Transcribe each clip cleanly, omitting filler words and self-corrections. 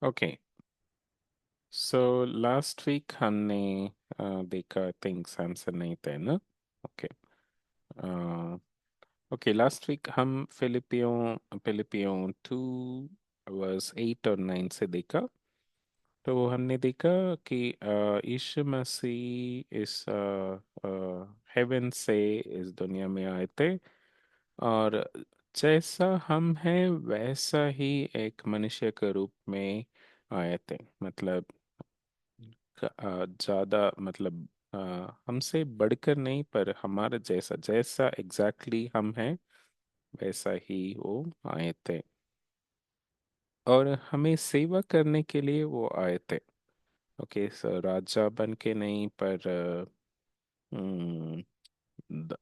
Okay, so last week हमने देखा, I think Samson नहीं थे ना। ओके, ओके, लास्ट वीक हम फिलिपियों 2 वर्स 8 और 9 से देखा। तो हमने देखा कि यीशु मसीह इस हेवन से इस दुनिया में आए थे, और जैसा हम हैं वैसा ही एक मनुष्य के रूप में आए थे। मतलब ज्यादा, मतलब अ, हमसे बढ़कर नहीं, पर हमारे जैसा जैसा एग्जैक्टली हम हैं वैसा ही वो आए थे, और हमें सेवा करने के लिए वो आए थे। ओके, सो राजा बन के नहीं, पर हम्म,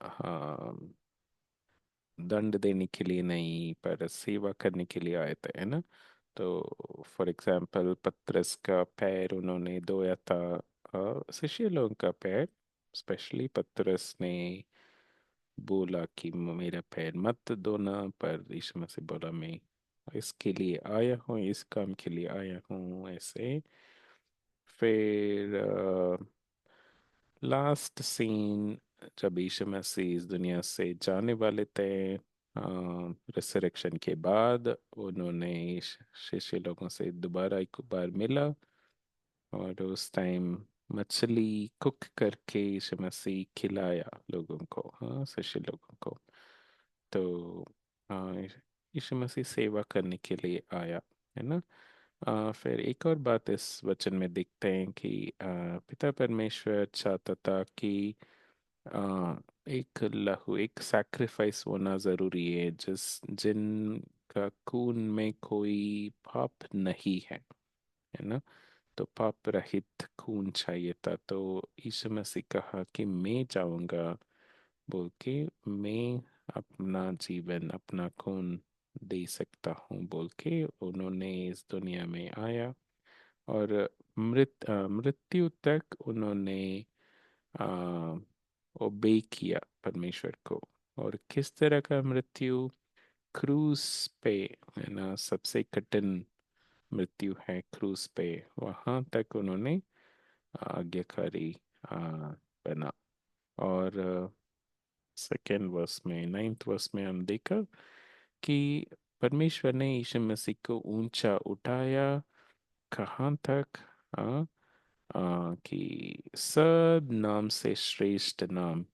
हाँ, दंड देने के लिए नहीं, पर सेवा करने के लिए आए थे, है ना। तो फॉर एग्जाम्पल पतरस का पैर उन्होंने धोया था, शिष्य लोगों का पैर। स्पेशली पतरस ने बोला कि मेरा पैर मत धोना, पर यीशु मसीह बोला मैं इसके लिए आया हूँ, इस काम के लिए आया हूँ, ऐसे। फिर लास्ट सीन, जब यीशु मसीह इस दुनिया से जाने वाले थे रिसरेक्शन के बाद, उन्होंने शिष्य लोगों से दोबारा एक बार मिला, और उस टाइम मछली कुक करके यीशु मसीह खिलाया लोगों को, हाँ, शिष्य लोगों को। तो हाँ, यीशु मसीह सेवा करने के लिए आया, है ना। फिर एक और बात इस वचन में देखते हैं कि पिता परमेश्वर चाहता था कि एक लहू, एक सैक्रिफाइस होना जरूरी है, जिनका खून में कोई पाप नहीं है ना। तो पाप रहित खून चाहिए था। तो यीशु मसीह कहा कि मैं जाऊंगा, बोल के मैं अपना जीवन, अपना खून दे सकता हूँ, बोल के उन्होंने इस दुनिया में आया, और मृत्यु तक उन्होंने ओबे किया परमेश्वर को। और किस तरह का मृत्यु? क्रूस पे, है ना। सबसे कठिन मृत्यु है क्रूस पे, वहां तक उन्होंने आज्ञाकारी आ, बना। और सेकेंड वर्स में, नाइन्थ वर्स में हम देखा कि परमेश्वर ने यीशु मसीह को ऊंचा उठाया। कहाँ तक? आ, कि सब नाम से श्रेष्ठ नाम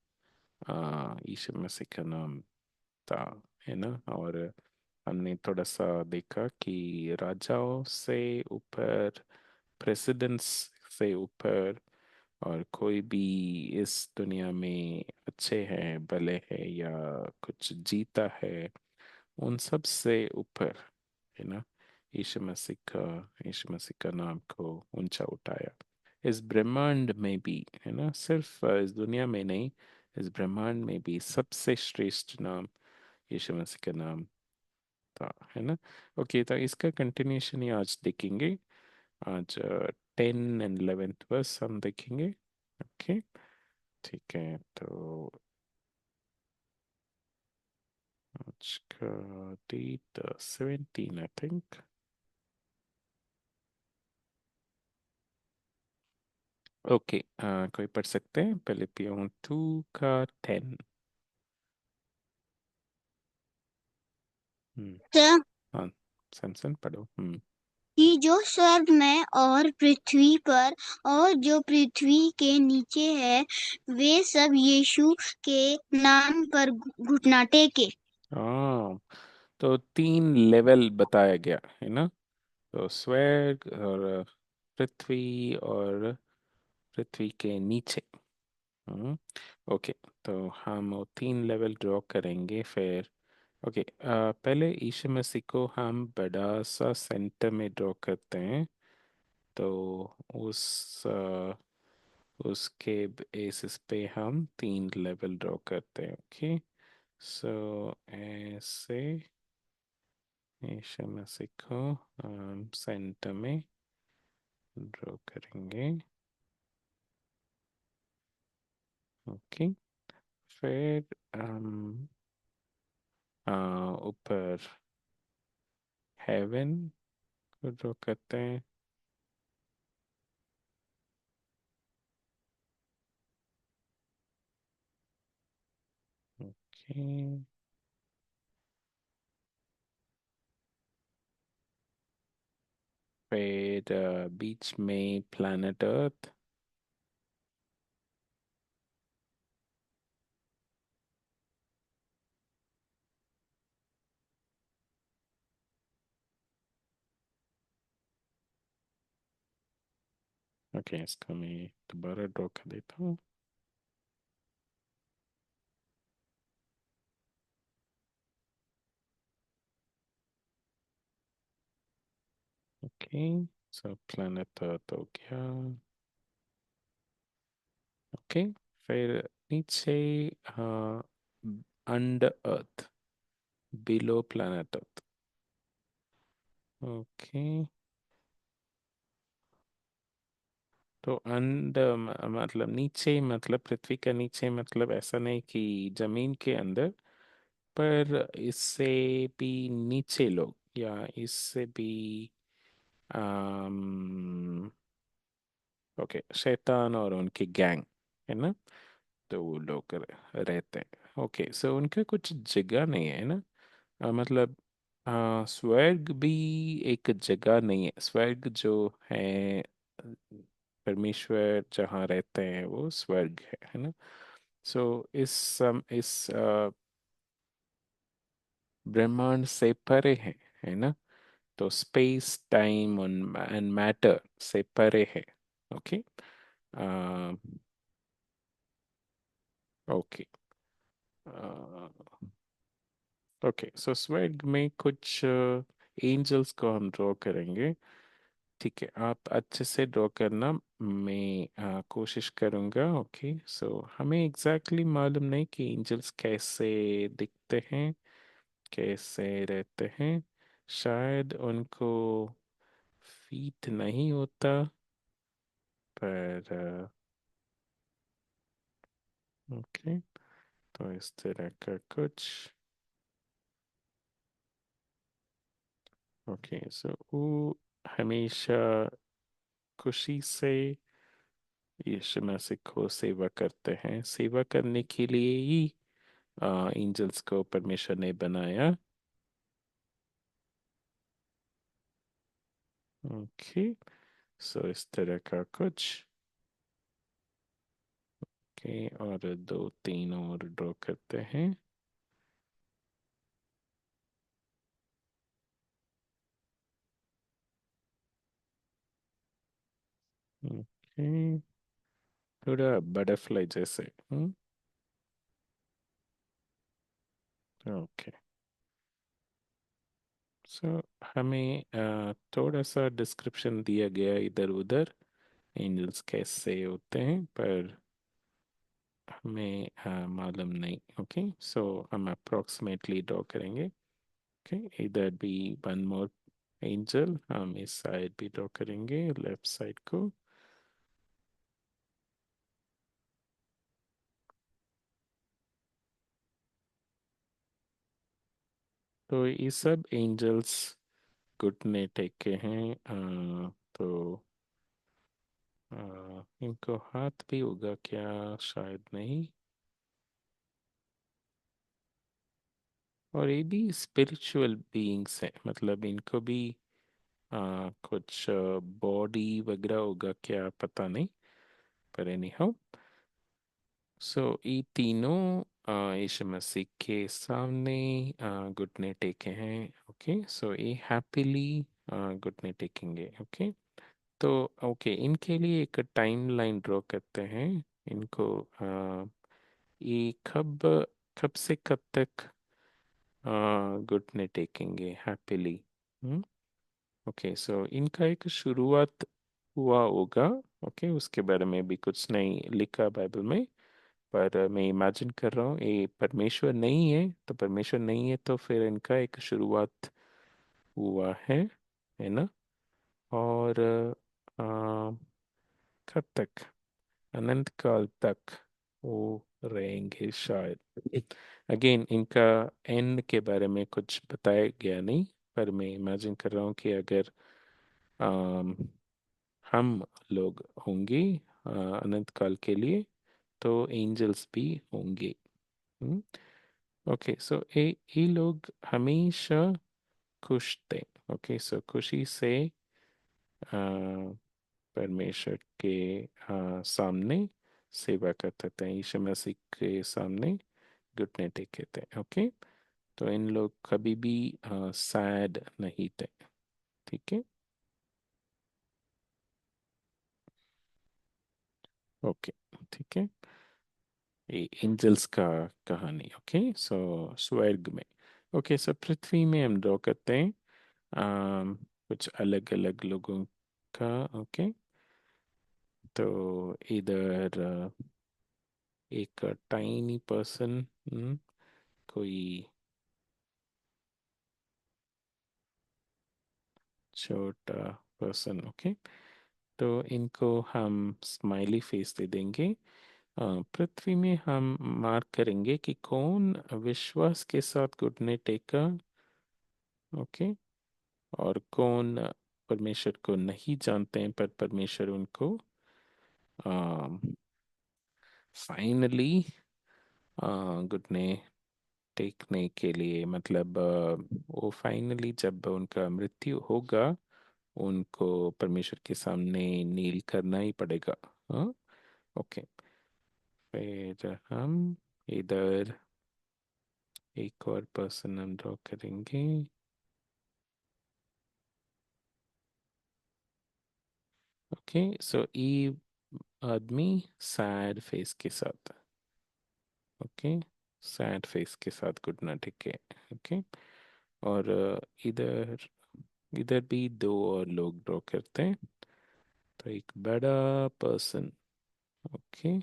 यीशु मसीह का नाम था, है ना। और हमने थोड़ा सा देखा कि राजाओं से ऊपर, प्रेसिडेंट्स से ऊपर, और कोई भी इस दुनिया में अच्छे हैं, भले हैं, या कुछ जीता है, उन सब से ऊपर, है ना, यीशु मसीह का नाम को ऊंचा उठाया। इस ब्रह्मांड में भी, है ना, सिर्फ इस दुनिया में नहीं, इस ब्रह्मांड में भी सबसे श्रेष्ठ नाम यीशु मसीह का नाम था, है ना। ओके, तो इसका कंटिन्यूशन ही आज देखेंगे। आज 10 एंड 11th वर्स हम देखेंगे। ओके, ठीक है। तो आज का डेट 17, आई थिंक। ओके, कोई पढ़ सकते हैं फिलिपियों 2 का 10? हम्म। तो हाँ, सैमसन पढ़ो। हम्म। कि जो स्वर्ग में और पृथ्वी पर और जो पृथ्वी के नीचे है, वे सब यीशु के नाम पर घुटना टेके। हाँ, तो 3 लेवल बताया गया, है ना। तो स्वर्ग और पृथ्वी और पृथ्वी के नीचे। हम्म। ओके, तो हम वो 3 लेवल ड्रॉ करेंगे फिर। ओके, पहले यीशु मसीह को हम बड़ा सा सेंटर में ड्रॉ करते हैं। तो उस उसके बेसिस पे हम 3 लेवल ड्रॉ करते हैं। ओके, सो ऐसे यीशु मसीह को हम सेंटर में ड्रॉ करेंगे। ओके, फिर हम ऊपर हेवन ड्रॉ करते हैं। ओके। फिर बीच में प्लैनेट अर्थ। ओके, इसको मैं दोबारा ड्रॉ कर देता हूँ। ओके, सो प्लैनेट अर्थ हो गया। ओके, फिर नीचे अंडर अर्थ, बिलो प्लैनेट अर्थ। ओके, तो अंडर मतलब नीचे, मतलब पृथ्वी का नीचे, मतलब ऐसा नहीं कि जमीन के अंदर, पर इससे भी नीचे लोग, या इससे भी आम, ओके, शैतान और उनकी गैंग है ना, तो वो लोग रहते हैं। ओके, सो उनका कुछ जगह नहीं है ना। मतलब स्वर्ग भी एक जगह नहीं है। स्वर्ग जो है, परमेश्वर जहाँ रहते हैं वो स्वर्ग है ना। सो इस ब्रह्मांड से परे है ना। तो स्पेस टाइम एंड मैटर से परे है। ओके। ओके। ओके, सो स्वर्ग में कुछ एंजल्स को हम ड्रॉ करेंगे। ठीक है, आप अच्छे से ड्रॉ करना, मैं कोशिश करूँगा। ओके, सो हमें एग्जैक्टली मालूम नहीं कि एंजल्स कैसे दिखते हैं, कैसे रहते हैं। शायद उनको फीट नहीं होता, पर ओके, तो इस तरह का कुछ। ओके, सो वो हमेशा खुशी से यीशु मसीह को सेवा करते हैं। सेवा करने के लिए ही एंजल्स को परमेश्वर ने बनाया। ओके, सो इस तरह का कुछ। ओके, और दो तीन और ड्रॉ करते हैं। ओके, थोड़ा बटरफ्लाई जैसे। ओके, सो हमें थोड़ा सा डिस्क्रिप्शन दिया गया इधर उधर, एंजल्स कैसे होते हैं, पर हमें मालूम नहीं। ओके, सो हम अप्रोक्सीमेटली ड्रॉ करेंगे। ओके, इधर भी वन मोर एंजल, हम इस साइड भी ड्रॉ करेंगे, लेफ्ट साइड को। तो ये सब एंजल्स घुटने टेके हैं। तो इनको हाथ भी होगा क्या? शायद नहीं। और ये भी स्पिरिचुअल बीइंग्स हैं, मतलब इनको भी कुछ बॉडी वगैरह होगा क्या, पता नहीं, पर एनी हाउ। सो ये तीनों यीशु मसीह के सामने घुटने टेके हैं। ओके, सो ये हैप्पीली घुटने टेकेंगे। ओके, तो ओके, इनके लिए एक टाइम लाइन ड्रॉ करते हैं। इनको ये कब कब से कब तक घुटने टेकेंगे हैप्पीली। ओके, सो इनका एक शुरुआत हुआ होगा। ओके, उसके बारे में भी कुछ नहीं लिखा बाइबल में, पर मैं इमेजिन कर रहा हूँ ये परमेश्वर नहीं है, तो परमेश्वर नहीं है तो फिर इनका एक शुरुआत हुआ है ना। और कब तक? अनंत काल तक वो रहेंगे शायद। अगेन, इनका एंड के बारे में कुछ बताया गया नहीं, पर मैं इमेजिन कर रहा हूँ कि अगर अम, हम लोग होंगे अनंत काल के लिए, तो एंजल्स भी होंगे। ओके, सो ये लोग हमेशा खुश थे। ओके, सो खुशी से परमेश्वर के सामने सेवा करते थे, यीशु मसीह के सामने घुटने टेके थे। ओके, तो इन लोग कभी भी सैड नहीं थे। ठीक है। ओके, ठीक है। ये एंजल्स का कहानी। ओके, सो स्वर्ग में। ओके, सो पृथ्वी में हम ड्रॉ करते हैं कुछ अलग अलग लोगों का। ओके, तो इधर एक टाइनी पर्सन, कोई छोटा पर्सन। ओके, तो इनको हम स्माइली फेस दे देंगे। पृथ्वी में हम मार्क करेंगे कि कौन विश्वास के साथ घुटने टेका। ओके, और कौन परमेश्वर को नहीं जानते हैं, पर परमेश्वर उनको फाइनली घुटने टेकने के लिए, मतलब वो फाइनली जब उनका मृत्यु होगा, उनको परमेश्वर के सामने नील करना ही पड़ेगा। हाँ। ओके, फिर हम इधर एक और पर्सन हम ड्रॉ करेंगे। ओके, सो ये आदमी सैड फेस के साथ। ओके, सैड फेस के साथ घुटना टेके। ओके, और इधर इधर भी दो और लोग ड्रॉ करते हैं। तो एक बड़ा पर्सन। ओके,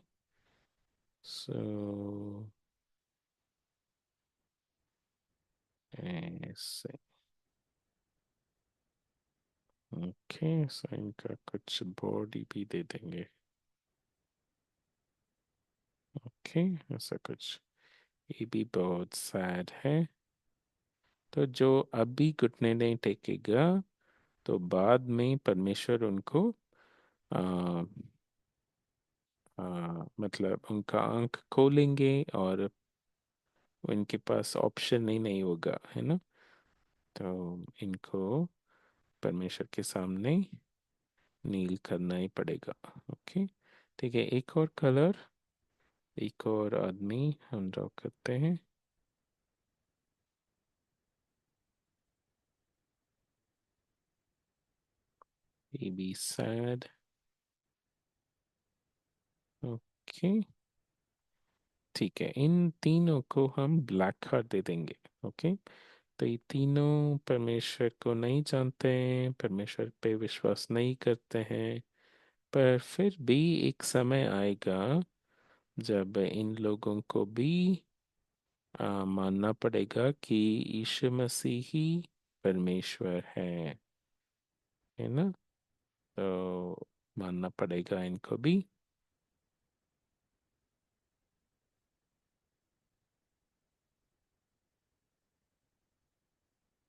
सो ऐसे। ओके, सो इनका कुछ बॉडी भी दे देंगे। ओके, ऐसा कुछ। ये भी बहुत सैड है। तो जो अभी घुटने नहीं टेकेगा, तो बाद में परमेश्वर उनको आ, मतलब उनका आंख खोलेंगे, और इनके पास ऑप्शन ही नहीं होगा, है ना। तो इनको परमेश्वर के सामने नील करना ही पड़ेगा। ओके, ठीक है। एक और कलर, एक और आदमी हम ड्रॉ करते हैं। ये भी सैड। ओके, ठीक है। इन तीनों को हम ब्लैक हार्ट दे देंगे। ओके, तो ये तीनों परमेश्वर को नहीं जानते हैं, परमेश्वर पे विश्वास नहीं करते हैं, पर फिर भी एक समय आएगा जब इन लोगों को भी मानना पड़ेगा कि यीशु मसीह ही परमेश्वर है ना। तो मानना पड़ेगा इनको भी।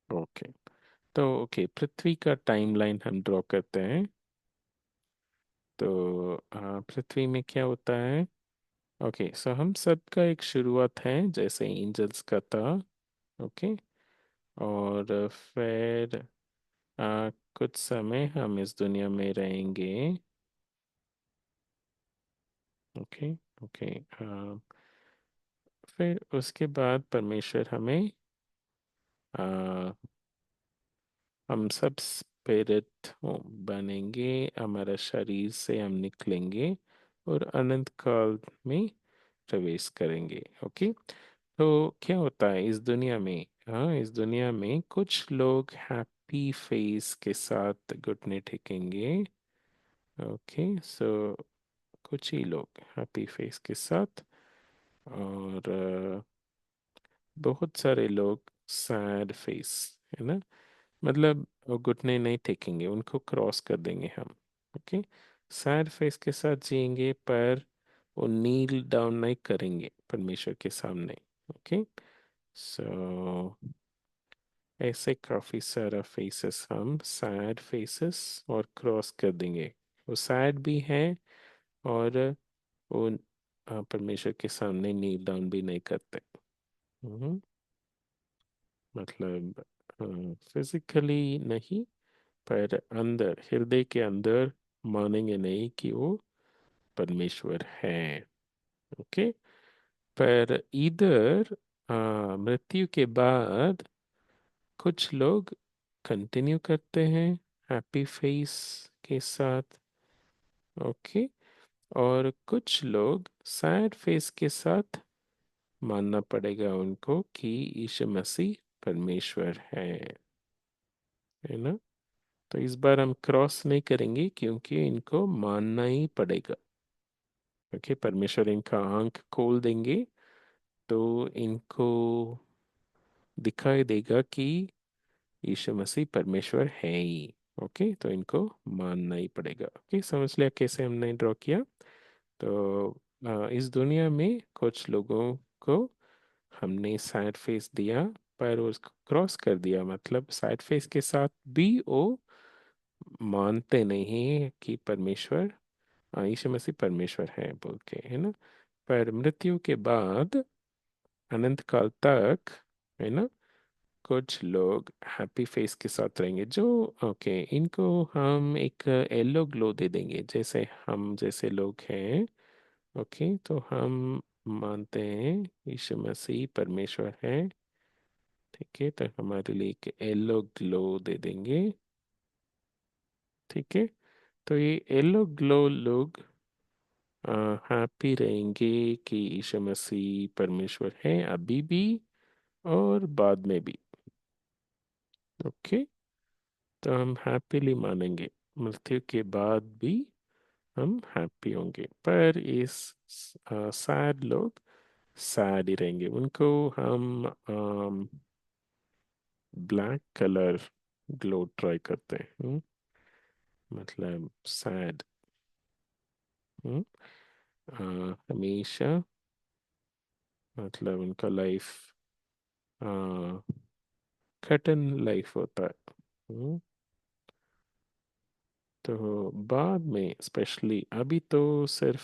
ओके, तो ओके, पृथ्वी का टाइमलाइन हम ड्रॉ करते हैं। तो पृथ्वी में क्या होता है। ओके, सो हम सबका एक शुरुआत है, जैसे एंजल्स का था। ओके, और फिर कुछ समय हम इस दुनिया में रहेंगे। ओके, ओके, फिर उसके बाद परमेश्वर हमें आ, हम सब स्पिरिट बनेंगे, हमारा शरीर से हम निकलेंगे और अनंत काल में प्रवेश करेंगे। ओके, तो क्या होता है इस दुनिया में। हाँ, इस दुनिया में कुछ लोग हैप्पी फेस के साथ घुटने टेकेंगे। ओके, सो कुछ ही लोग हैप्पी फेस के साथ, और बहुत सारे लोग सैड फेस, है ना। मतलब वो घुटने नहीं टेकेंगे, उनको क्रॉस कर देंगे हम। ओके, सैड फेस के साथ जिएंगे, पर वो नील डाउन नहीं करेंगे परमेश्वर के सामने। ओके, सो ऐसे काफी सारा फेसेस हम सैड फेसेस और क्रॉस कर देंगे। वो सैड भी है और वो परमेश्वर के सामने नील डाउन भी नहीं करते। हम्म, मतलब फिजिकली नहीं, पर अंदर हृदय के अंदर मानेंगे नहीं कि वो परमेश्वर है। ओके। पर इधर मृत्यु के बाद कुछ लोग कंटिन्यू करते हैं हैप्पी फेस के साथ। ओके। और कुछ लोग सैड फेस के साथ मानना पड़ेगा उनको कि यीशु मसीह परमेश्वर है ना। तो इस बार हम क्रॉस नहीं करेंगे क्योंकि इनको मानना ही पड़ेगा। ओके, परमेश्वर इनका आंख खोल देंगे तो इनको दिखाई देगा कि यीशु मसीह परमेश्वर है ही। ओके, तो इनको मानना ही पड़ेगा। ओके, समझ लिया कैसे हमने ड्रॉ किया। तो इस दुनिया में कुछ लोगों को हमने सैड फेस दिया, पर उसको क्रॉस कर दिया, मतलब सैड फेस के साथ भी वो मानते नहीं कि परमेश्वर यीशु मसीह परमेश्वर है बोल के, है ना। पर मृत्यु के बाद अनंत काल तक, है ना, कुछ लोग हैप्पी फेस के साथ रहेंगे जो, ओके, इनको हम एक येलो ग्लो दे देंगे जैसे हम जैसे लोग हैं। ओके, तो हम मानते हैं यीशु मसीह परमेश्वर है। ठीक है, तो हमारे लिए एक येलो ग्लो दे देंगे। ठीक है, तो ये येलो ग्लो लोग हैप्पी रहेंगे कि यीशु मसीह परमेश्वर है अभी भी और बाद में भी। ओके, तो हम हैप्पीली मानेंगे मृत्यु के बाद भी हम हैप्पी होंगे। पर इस सैड लोग सैड ही रहेंगे, उनको हम ब्लैक कलर ग्लो ट्राई करते हैं। मतलब सैड हमेशा, मतलब उनका लाइफ कठिन लाइफ होता है। हम्म, तो बाद में स्पेशली अभी तो सिर्फ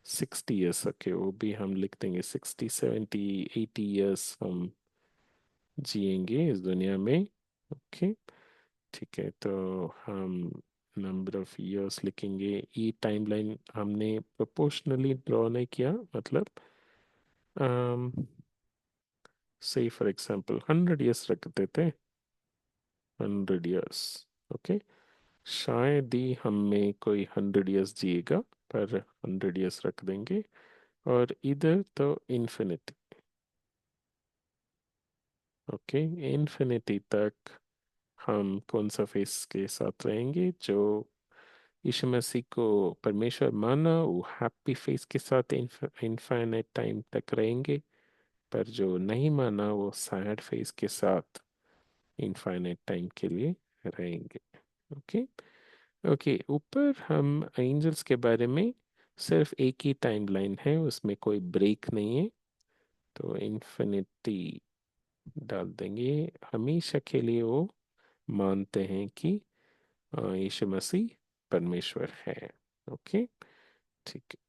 60 ईयर्स, ओके, वो भी हम लिख देंगे 60 70 80 ईयर्स हम जिएंगे इस दुनिया में। ओके, ठीक है, तो हम नंबर ऑफ ईयर्स लिखेंगे। ये टाइमलाइन हमने प्रोपोर्शनली ड्रॉ नहीं किया, मतलब से फॉर एग्जांपल 100 ईयर्स रख देते। 100 ईयर्स, ओके। शायद ही हम में कोई 100 ईयर्स जिएगा, पर 100 ईयर्स रख देंगे। और इधर तो इन्फिनिटी। ओके, इन्फिनिटी तक हम कौन सा फेस के साथ रहेंगे? जो यीशु मसीह को परमेश्वर माना वो हैप्पी फेस के साथ इनफाइनाइट टाइम तक रहेंगे। पर जो नहीं माना वो सैड फेस के साथ इनफाइनाइट टाइम के लिए रहेंगे। ओके। ओके, ऊपर हम एंजल्स के बारे में सिर्फ एक ही टाइमलाइन है, उसमें कोई ब्रेक नहीं है, तो इन्फिनिटी डाल देंगे। हमेशा के लिए वो मानते हैं कि यीशु मसीह परमेश्वर है। ओके, ठीक है।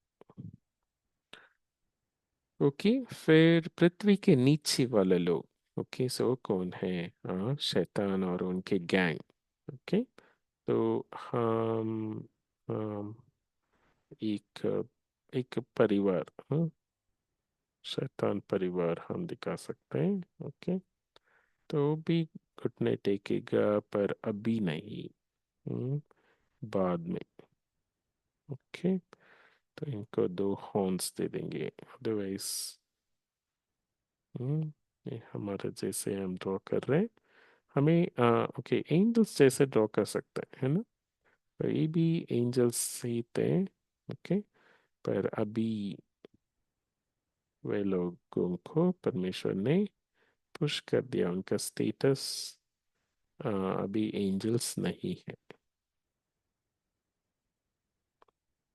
ओके, फिर पृथ्वी के नीचे वाले लोग, ओके, सो कौन है? शैतान और उनके गैंग। ओके, तो हम एक एक परिवार, शैतान परिवार हम दिखा सकते हैं। ओके, तो भी घुटने टेकेगा पर अभी नहीं, हम्म, बाद में। ओके, तो इनको दो हॉर्न्स दे देंगे, अदरवाइज ये हमारे जैसे हम ड्रॉ कर रहे हैं, हमें ओके एंजल्स जैसे ड्रॉ कर सकते हैं, है ना। तो ये भी एंजल्स ही थे। ओके, पर अभी वे लोगों को परमेश्वर ने पुश कर दिया, उनका स्टेटस अभी एंजल्स नहीं है।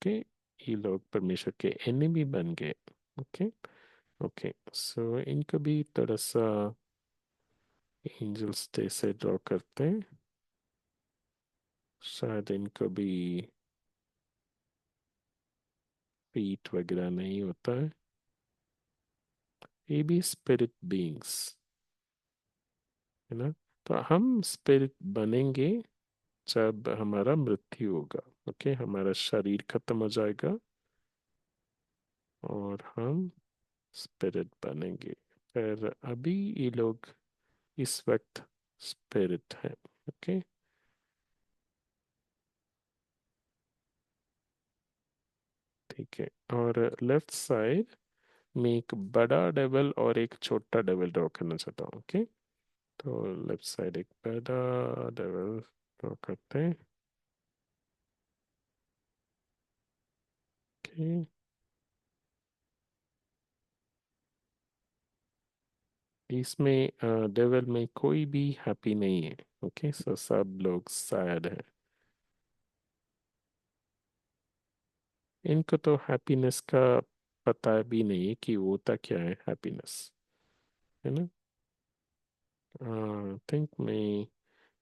ओके, ये लोग परमेश्वर के एनिमी बन गए। ओके। ओके, सो इनको भी थोड़ा सा एंजल्स जैसे ड्रॉ करते हैं, शायद इनको भी फीट वगैरह नहीं होता है, ये भी स्पिरिट बीइंग्स है ना। तो हम स्पिरिट बनेंगे जब हमारा मृत्यु होगा। ओके, हमारा शरीर खत्म हो जाएगा और हम स्पिरिट बनेंगे। पर अभी ये लोग इस वक्त स्पिरिट है। ओके, ठीक है। और लेफ्ट साइड में एक बड़ा डेवल और एक छोटा डेवल ड्रॉ करना चाहता हूँ। ओके, तो लेफ्ट साइड एक बड़ा डेवल ड्रॉ करते हैं। ओके, इसमें डेवल में कोई भी हैप्पी नहीं है। ओके, सो सब लोग सैड है। इनको तो हैप्पीनेस का पता भी नहीं है कि होता क्या है हैप्पीनेस, है ना। थिंक मैं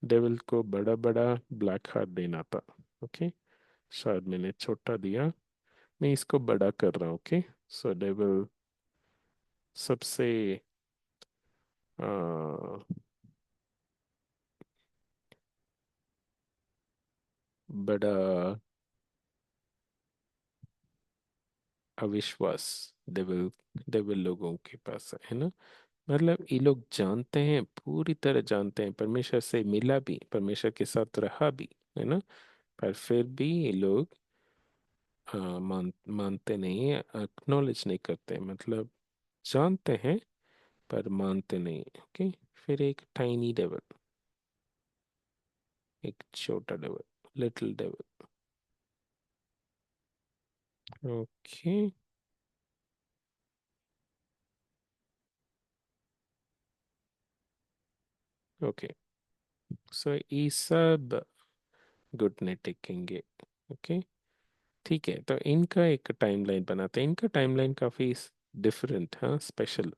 डेविल को बड़ा बड़ा ब्लैक हार्ट देना था। ओके, शायद मैंने छोटा दिया, मैं इसको बड़ा कर रहा हूँ। ओके, सो डेविल सबसे आ, बड़ा अविश्वास डेविल डेविल लोगों के पास है ना। मतलब ये लोग जानते हैं, पूरी तरह जानते हैं, परमेश्वर से मिला भी, परमेश्वर के साथ रहा भी, है ना। पर फिर भी ये लोग मानते नहीं, एक्नॉलेज नहीं करते, मतलब जानते हैं पर मानते नहीं। ओके, फिर एक टाइनी डेविल, एक छोटा devil, little devil. Okay, okay, so ये सब घुटने टेकेंगे। ओके, ठीक है। तो इनका एक टाइमलाइन बनाते हैं, इनका टाइमलाइन काफी डिफरेंट, हाँ, स्पेशल।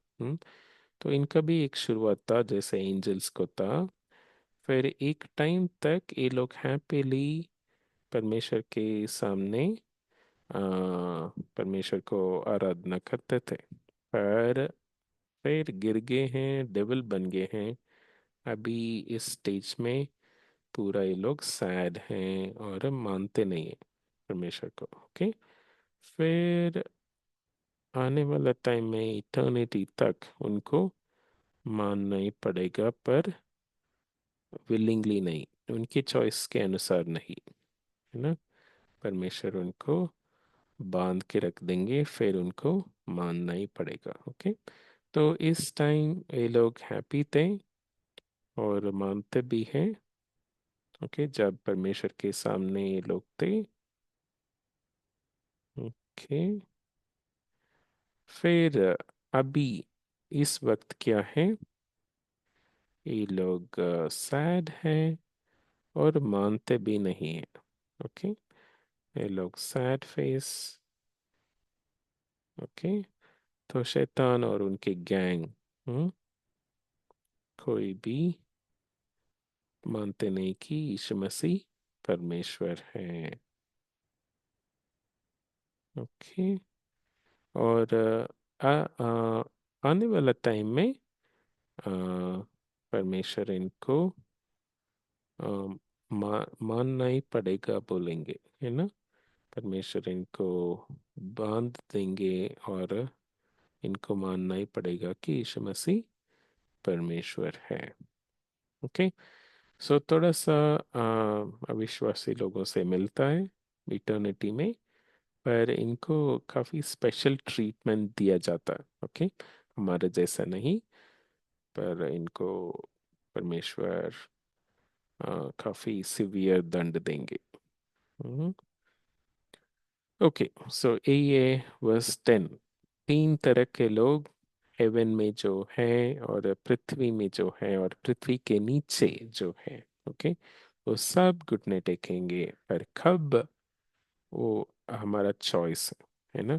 तो इनका भी एक शुरुआत था जैसे एंजल्स को था। फिर एक टाइम तक ये लोग हैप्पीली परमेश्वर के सामने परमेश्वर को आराधना करते थे। पर फिर गिर गए हैं, डेविल बन गए हैं। अभी इस स्टेज में पूरा ये लोग सैड हैं और मानते नहीं है परमेश्वर को। ओके, फिर आने वाला टाइम में इटर्निटी तक उनको मानना ही पड़ेगा, पर विलिंगली नहीं, उनकी चॉइस के अनुसार नहीं, है ना। परमेश्वर उनको बांध के रख देंगे, फिर उनको मानना ही पड़ेगा। ओके, तो इस टाइम ये लोग हैप्पी थे और मानते भी हैं। ओके, जब परमेश्वर के सामने ये लोग थे। ओके, फिर अभी इस वक्त क्या है, ये लोग सैड हैं और मानते भी नहीं है। ओके, ये लोग सैड फेस। ओके, तो शैतान और उनके गैंग कोई भी मानते नहीं कि यीशु मसीह परमेश्वर है। ओके, और आने वाला टाइम में परमेश्वर इनको अ, मानना ही पड़ेगा बोलेंगे, है ना। परमेश्वर इनको बांध देंगे और इनको मानना ही पड़ेगा कि यीशु मसीह परमेश्वर है। ओके, सो थोड़ा सा अविश्वासी लोगों से मिलता है इटर्निटी में, पर इनको काफ़ी स्पेशल ट्रीटमेंट दिया जाता है। ओके, हमारे जैसा नहीं, पर इनको परमेश्वर काफ़ी सिवियर दंड देंगे। ओके, सो ये वर्स 10। तीन तरह के लोग हेवन में जो है और पृथ्वी में जो है और पृथ्वी के नीचे जो है, ओके, वो सब घुटने टेकेंगे, पर कब, वो हमारा चॉइस है ना।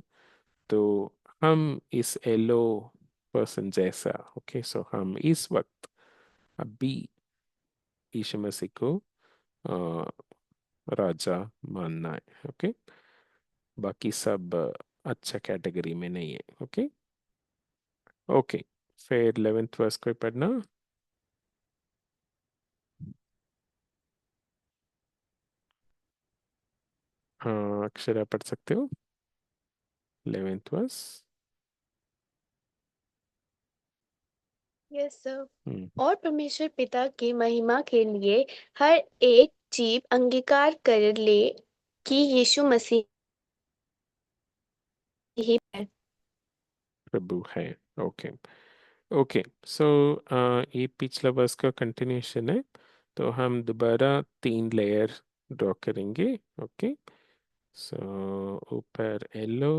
तो हम इस एलो पर्सन जैसा, ओके, सो हम इस वक्त अभी यीशु मसीह को अ, राजा मानना है। ओके, बाकी सब अच्छा कैटेगरी में नहीं है। ओके। ओके, फिर 11th वर्स कोई पढ़ना। हाँ, अक्षरा पढ़ सकते हो 11th वर्स। Yes sir. हम्म। और परमेश्वर पिता की महिमा के लिए हर एक जीव अंगीकार कर ले कि यीशु मसीह ही है। प्रभु है। ओके। ओके, सो ये पिछला वर्स का कंटिन्यूशन है। तो हम दोबारा 3 लेयर ड्रॉ करेंगे। ओके, सो ऊपर येलो।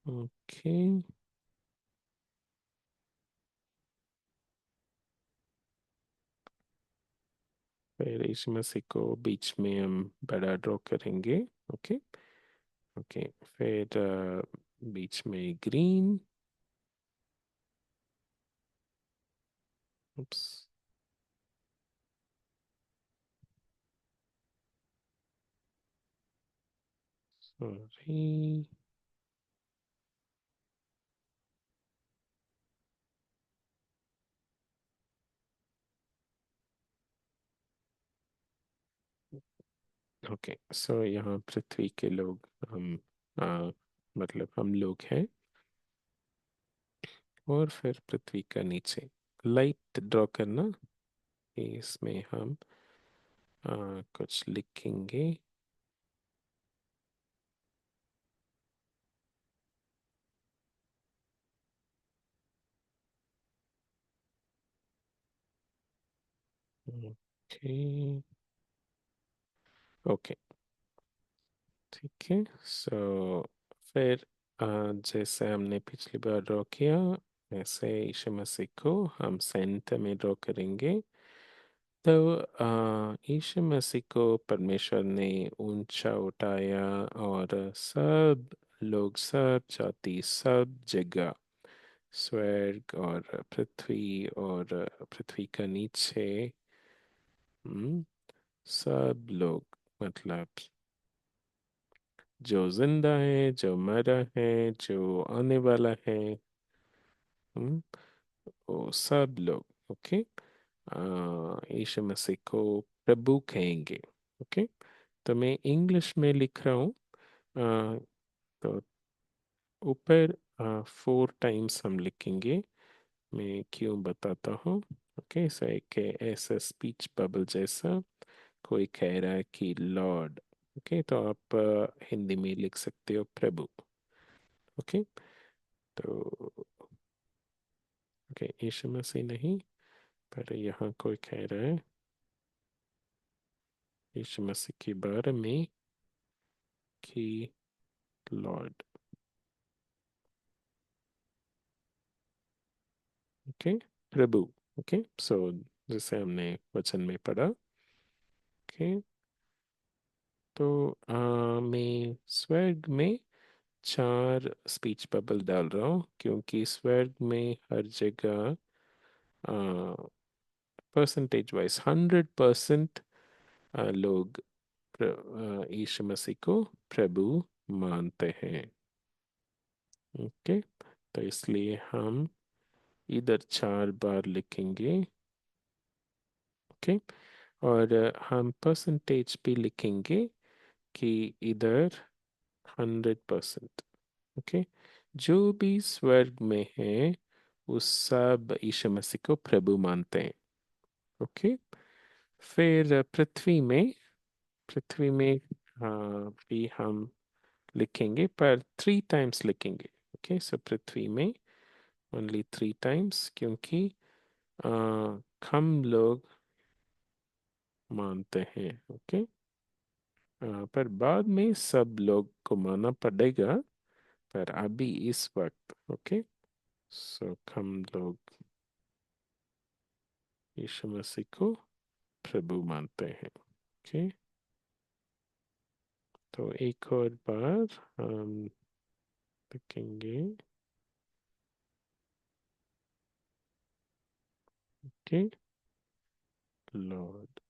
ओके, फिर यीशु मसीह को बीच में हम बड़ा ड्रॉ करेंगे। ओके। ओके, फिर बीच में ग्रीन। उप्स, सॉरी। ओके, सो यहाँ पृथ्वी के लोग हम मतलब हम लोग हैं। और फिर पृथ्वी का नीचे लाइट ड्रॉ करना। इसमें हम कुछ लिखेंगे। ओके। ओके, ठीक है। सो फिर जैसे हमने पिछली बार ड्रॉ किया, वैसे यीशु मसीह को हम सेंटर में ड्रॉ करेंगे। तो यीशु मसीह को परमेश्वर ने ऊंचा उठाया, और सब लोग, सब जाति, सब जगह, स्वर्ग और पृथ्वी और पृथ्वी का नीचे, सब लोग, मतलब जो जिंदा है, जो मरा है, जो आने वाला है, हम्म, वो सब लोग। ओके, यीशु मसीह को प्रभु कहेंगे। ओके, तो मैं इंग्लिश में लिख रहा हूँ। तो ऊपर 4 टाइम्स हम लिखेंगे। मैं क्यों बताता हूँ। ओके, सो एक ऐसा स्पीच बबल जैसा कोई कह रहा है कि लॉर्ड। ओके, तो आप हिंदी में लिख सकते हो प्रभु। ओके, तो ओके, यीशु मसीह नहीं, पर यहाँ कोई कह रहा है यीशु मसीह के बारे में कि लॉर्ड। ओके, प्रभु। ओके, सो जैसे हमने वचन में पढ़ा। ओके, तो मैं स्वर्ग में 4 स्पीच बबल डाल रहा हूँ, क्योंकि स्वर्ग में हर जगह परसेंटेज वाइज 100% लोग यीशु मसीह को प्रभु मानते हैं। ओके, तो इसलिए हम इधर 4 बार लिखेंगे। ओके, और हम परसेंटेज भी लिखेंगे कि इधर 100%। ओके, जो भी स्वर्ग में है वो सब यीशु मसीह को प्रभु मानते हैं। ओके, फिर पृथ्वी में भी हम लिखेंगे, पर 3 टाइम्स लिखेंगे। ओके, सो पृथ्वी में ओनली 3 टाइम्स, क्योंकि आ, हम लोग मानते हैं। ओके, पर बाद में सब लोग को मानना पड़ेगा, पर अभी इस वक्त ओके, सो हम लोग यीशु मसीह को प्रभु मानते हैं। ओके, तो एक और बार हम लिखेंगे ओके, लॉर्ड।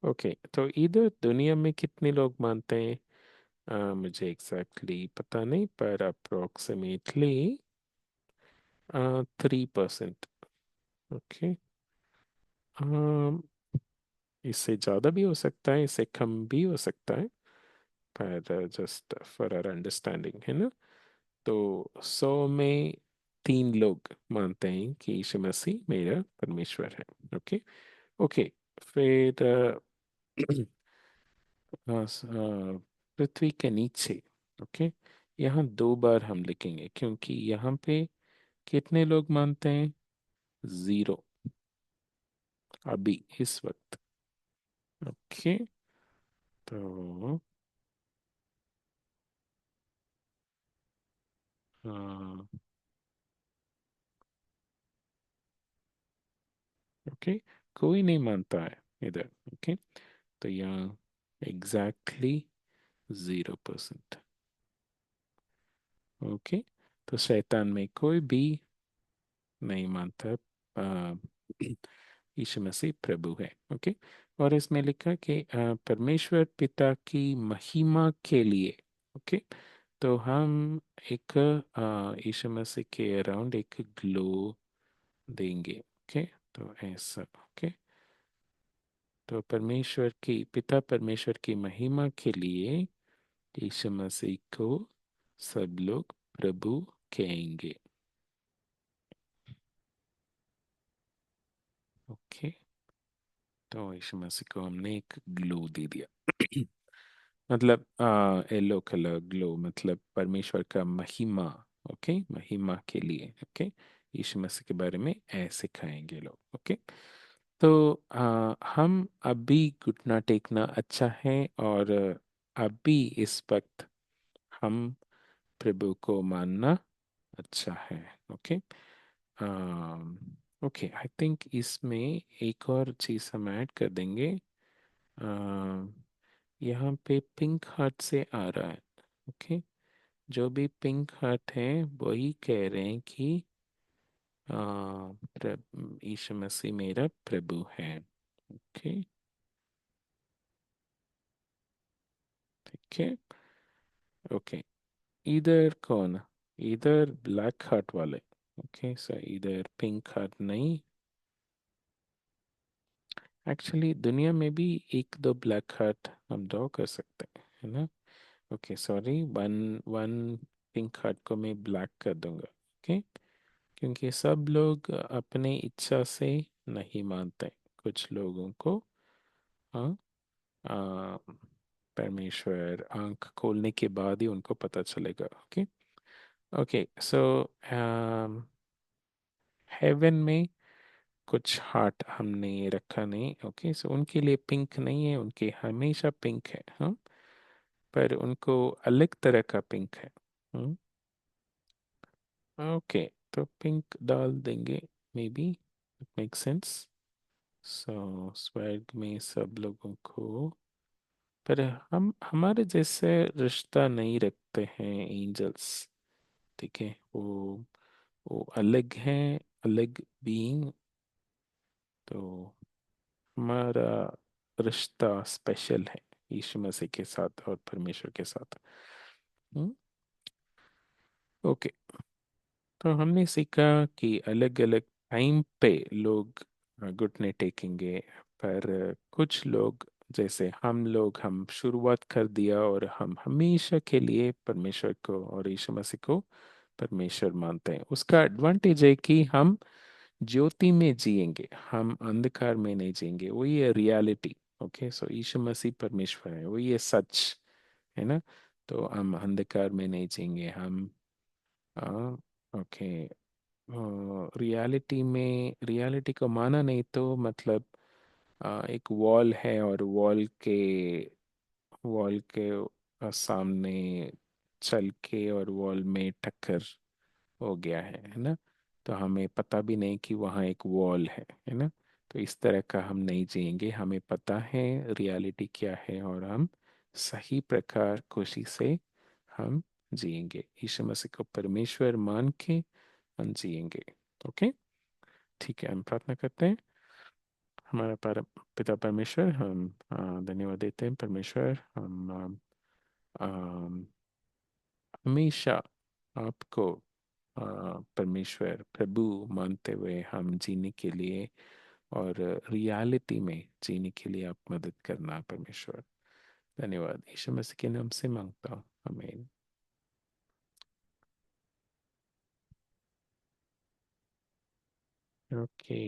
ओके, तो इधर दुनिया में कितने लोग मानते हैं? मुझे एग्जैक्टली पता नहीं, पर अप्रोक्सीमेटली 3%। ओके, इससे ज़्यादा भी हो सकता है, इससे कम भी हो सकता है, पर जस्ट फॉर आवर अंडरस्टैंडिंग, है ना? तो 100 में 3 लोग मानते हैं कि यीशु मसीह मेरा परमेश्वर है। ओके। ओके, फिर पृथ्वी के नीचे। ओके, यहाँ 2 बार हम लिखेंगे क्योंकि यहाँ पे कितने लोग मानते हैं? 0, अभी इस वक्त। ओके, तो ओके, कोई नहीं मानता है इधर। ओके, तो यहाँ एग्जैक्टली 0%। ओके, तो शैतान में कोई भी नहीं मानता आ, यीशु मसीह प्रभु है। ओके, और इसमें लिखा कि परमेश्वर पिता की महिमा के लिए। ओके, तो हम एक यीशु मसीह के अराउंड एक ग्लो देंगे। ओके, तो ऐसा। ओके, तो पिता परमेश्वर की महिमा के लिए यीशु मसीह को सब लोग प्रभु कहेंगे। ओके, तो यीशु मसीह को हमने एक ग्लो दे दिया। मतलब येलो कलर ग्लो, मतलब परमेश्वर का महिमा। ओके, महिमा के लिए। ओके, यीशु मसीह के बारे में ऐसे खाएंगे लोग। ओके, तो हम अभी घुटना टेकना अच्छा है, और अभी इस वक्त हम प्रभु को मानना अच्छा है। ओके, ओके, आई थिंक इसमें एक और चीज़ हम ऐड कर देंगे। अम, यहाँ पे पिंक हार्ट से आ रहा है। ओके, जो भी पिंक हार्ट है वही कह रहे हैं कि यीशु मसीह मेरा प्रभु है। ओके, ठीक है। ओके, इधर कौन? इधर ब्लैक हार्ट वाले। ओके, सो इधर पिंक हार्ट नहीं। एक्चुअली दुनिया में भी 1-2 ब्लैक हार्ट हम ड्रॉ कर सकते हैं, है ना? Okay, sorry, one one pink heart को मैं ब्लैक कर दूंगा। ओके, क्योंकि सब लोग अपने इच्छा से नहीं मानते। कुछ लोगों को हाँ, आ, परमेश्वर आंख खोलने के बाद ही उनको पता चलेगा। ओके, ओके, सो हेवन में कुछ हार्ट हमने रखा नहीं। ओके, सो उनके लिए पिंक नहीं है, उनके हमेशा पिंक है। हाँ, पर उनको अलग तरह का पिंक है। हम्म, ओके, तो पिंक डाल देंगे, maybe it make sense. So स्वर्ग में सब लोगों को, पर हम हमारे जैसे रिश्ता नहीं रखते हैं एंजल्स। ठीक है, वो अलग हैं, अलग बीइंग। तो हमारा रिश्ता स्पेशल है यीशु मसीह के साथ और परमेश्वर के साथ। हम्म, ओके, तो हमने सीखा कि अलग अलग टाइम पे लोग घुटने टेकेंगे, पर कुछ लोग, जैसे हम शुरुआत कर दिया और हम हमेशा के लिए परमेश्वर को और यीशु मसीह को परमेश्वर मानते हैं। उसका एडवांटेज है कि हम ज्योति में जिएंगे, हम अंधकार में नहीं जिएंगे। वही है रियलिटी। ओके, सो यीशु मसीह परमेश्वर है, वही है सच, है ना? तो हम अंधकार में नहीं जिएंगे, हम ओके, रियलिटी को माना नहीं तो मतलब एक वॉल है और वॉल के सामने चल के और वॉल में टक्कर हो गया है ना? तो हमें पता भी नहीं कि वहाँ एक वॉल है ना? तो इस तरह का हम नहीं जिएंगे, हमें पता है रियलिटी क्या है, और हम सही प्रकार खुशी से हम जिएंगे, यीशु मसीह को परमेश्वर मान के हम जिएंगे। ओके, ठीक है, हम प्रार्थना करते हैं। हमारा पिता परमेश्वर, हम धन्यवाद देते हैं परमेश्वर। हम हमेशा आपको परमेश्वर प्रभु मानते हुए हम जीने के लिए और रियलिटी में जीने के लिए आप मदद करना परमेश्वर। धन्यवाद, यीशु मसीह के नाम से मांगता हूँ, आमीन। ओके।